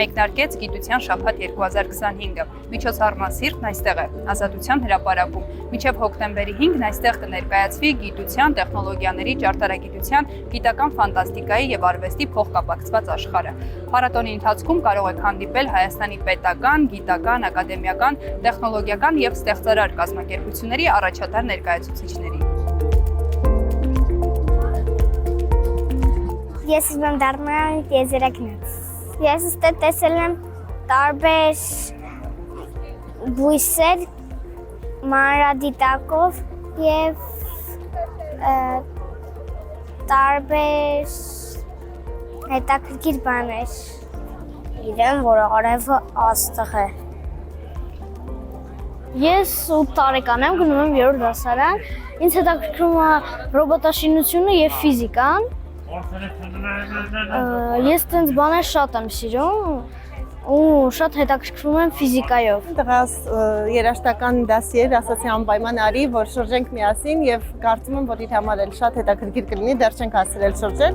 Մեկնարկեց Գիտության շաբաթ 2025-ը։ Միջոցառմասիրտն այստեղ է, Ազատության հրապարակում։ Մինչև հոկտեմբերի 5-ն այստեղ կներկայացվի գիտության, տեխնոլոգիաների, ճարտարագիտության, գիտական ֆանտաստիկայի եւ արվեստի փոխկապակցված աշխարհը։ Փառատոնի ընթացքում կարող եք հանդիպել Հայաստանի պետական, գիտական, ակադեմիական, տեխնոլոգիական եւ ստեղծարար կազմակերպությունների առաջատար ներկայացուցիչների։ Ես ուզում եմ դառնալ տիեզերագնաց։ Ես ստե տեսել եմ տարբեր բույսեր մանրադիտակով եւ տարբեր հետաքրքիր բաներ։ Իրեն, որ արևը աստղ է։ Ես 8 տարեկան եմ, գնում եմ 3-րդ դասարան։ Ինձ հետաքրքրում է ռոբոտաշինությունը եւ ֆիզիկան։ Ես տենց բաներ շատ եմ սիրում ու շատ հետաքրքրում եմ ֆիզիկայով։ Տղաս երաժշտական դասի էր, ասացի անպայման արի, որ շրջենք միասին եւ կարծում եմ, որ իր համար էլ շատ հետաքրքիր կլինի, դեռ չենք հասցրել շրջել։